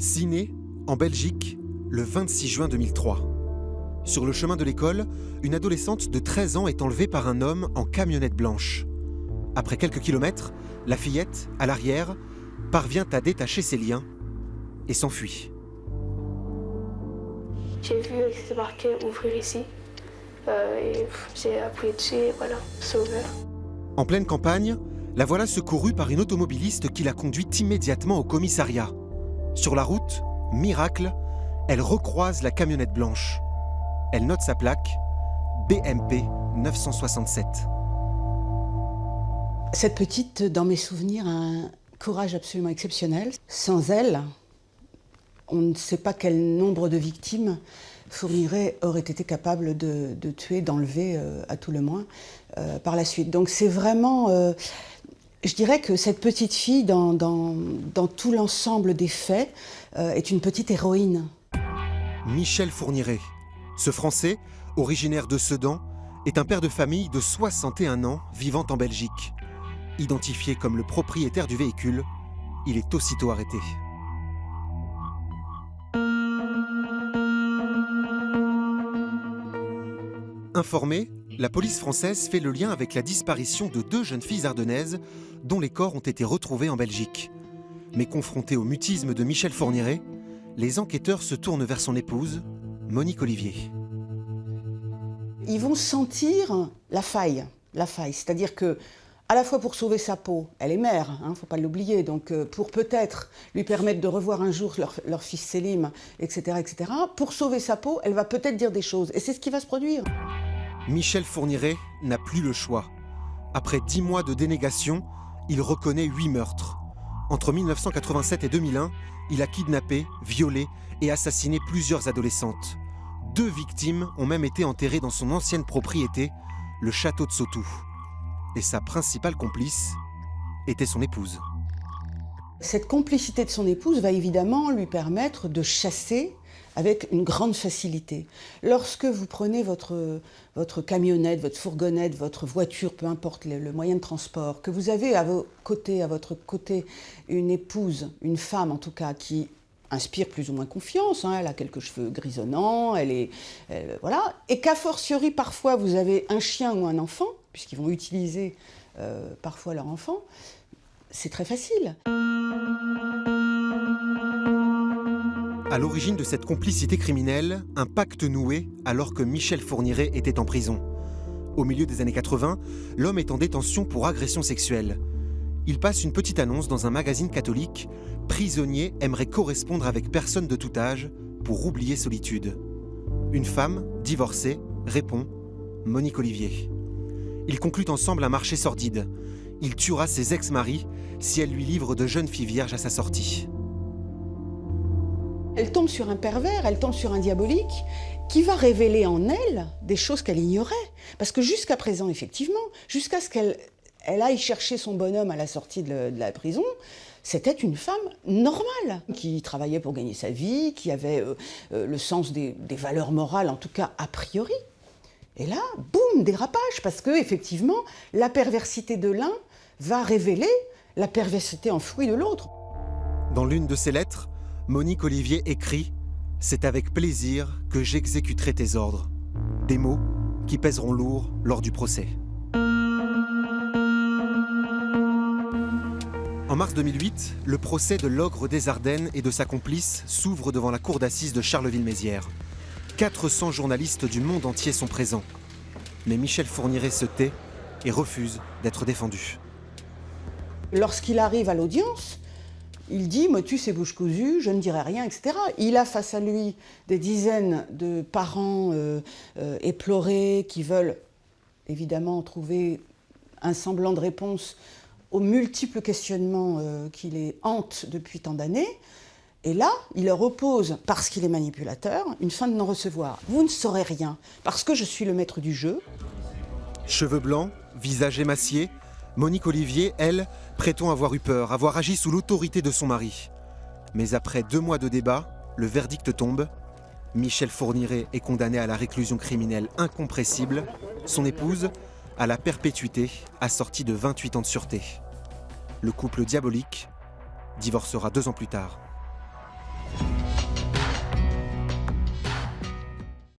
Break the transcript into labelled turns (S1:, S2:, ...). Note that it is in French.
S1: Ciney, en Belgique, le 26 juin 2003. Sur le chemin de l'école, une adolescente de 13 ans est enlevée par un homme en camionnette blanche. Après quelques kilomètres, la fillette, à l'arrière, parvient à détacher ses liens et s'enfuit.
S2: J'ai vu que c'était marqué « Ouvrir ici » et j'ai appuyé dessus et voilà, c'est ouvert.
S1: En pleine campagne, la voilà secourue par une automobiliste qui la conduit immédiatement au commissariat. Sur la route, miracle, elle recroise la camionnette blanche. Elle note sa plaque, BMP 967.
S3: Cette petite, dans mes souvenirs, a un courage absolument exceptionnel. Sans elle, on ne sait pas quel nombre de victimes Fourniret aurait été capable de tuer, d'enlever à tout le moins par la suite. Donc c'est vraiment... je dirais que cette petite fille, dans tout l'ensemble des faits, est une petite héroïne.
S1: Michel Fourniret. Ce Français, originaire de Sedan, est un père de famille de 61 ans vivant en Belgique. Identifié comme le propriétaire du véhicule, il est aussitôt arrêté. Informée, la police française fait le lien avec la disparition de 2 jeunes filles ardennaises dont les corps ont été retrouvés en Belgique. Mais confrontés au mutisme de Michel Fourniret, les enquêteurs se tournent vers son épouse, Monique Olivier.
S3: Ils vont sentir la faille, c'est-à-dire que à la fois pour sauver sa peau, elle est mère, il ne faut pas l'oublier, donc pour peut-être lui permettre de revoir un jour leur fils Selim, etc., etc., pour sauver sa peau, elle va peut-être dire des choses, et c'est ce qui va se produire.
S1: Michel Fourniret n'a plus le choix. Après 10 mois de dénégation, il reconnaît 8 meurtres. Entre 1987 et 2001, il a kidnappé, violé et assassiné plusieurs adolescentes. 2 victimes ont même été enterrées dans son ancienne propriété, le château de Sautou. Et sa principale complice était son épouse.
S3: Cette complicité de son épouse va évidemment lui permettre de chasser avec une grande facilité. Lorsque vous prenez votre camionnette, votre fourgonnette, votre voiture, peu importe le moyen de transport, que vous avez à votre côté, une épouse, une femme en tout cas, qui inspire plus ou moins confiance, elle a quelques cheveux grisonnants, voilà, et qu'a fortiori parfois vous avez un chien ou un enfant, puisqu'ils vont utiliser parfois leur enfant, c'est très facile.
S1: À l'origine de cette complicité criminelle, un pacte noué alors que Michel Fourniret était en prison. Au milieu des années 80, l'homme est en détention pour agression sexuelle. Il passe une petite annonce dans un magazine catholique. Prisonnier aimerait correspondre avec personne de tout âge pour oublier solitude. Une femme, divorcée, répond Monique Olivier. Ils concluent ensemble un marché sordide. Il tuera ses ex-maris si elle lui livre de jeunes filles vierges à sa sortie.
S3: Elle tombe sur un pervers, elle tombe sur un diabolique qui va révéler en elle des choses qu'elle ignorait. Parce que jusqu'à présent, effectivement, jusqu'à ce qu'elle aille chercher son bonhomme à la sortie de la prison, c'était une femme normale, qui travaillait pour gagner sa vie, qui avait le sens des valeurs morales, en tout cas a priori. Et là, boum, dérapage, parce que effectivement, la perversité de l'un va révéler la perversité enfouie de l'autre.
S1: Dans l'une de ses lettres, Monique Olivier écrit « C'est avec plaisir que j'exécuterai tes ordres ». Des mots qui pèseront lourd lors du procès. En mars 2008, le procès de l'ogre des Ardennes et de sa complice s'ouvre devant la cour d'assises de Charleville-Mézières. 400 journalistes du monde entier sont présents. Mais Michel Fourniret se tait et refuse d'être défendu.
S3: Lorsqu'il arrive à l'audience, il dit « motus et bouche cousue, je ne dirai rien », etc. Il a face à lui des dizaines de parents éplorés qui veulent évidemment trouver un semblant de réponse aux multiples questionnements qui les hantent depuis tant d'années. Et là, il leur oppose, parce qu'il est manipulateur, une fin de non-recevoir. Vous ne saurez rien, parce que je suis le maître du jeu.
S1: Cheveux blancs, visage émacié, Monique Olivier, elle, prétend avoir eu peur, avoir agi sous l'autorité de son mari. Mais après 2 mois de débat, le verdict tombe. Michel Fourniret est condamné à la réclusion criminelle incompressible. Son épouse, à la perpétuité, assortie de 28 ans de sûreté. Le couple diabolique divorcera 2 ans plus tard.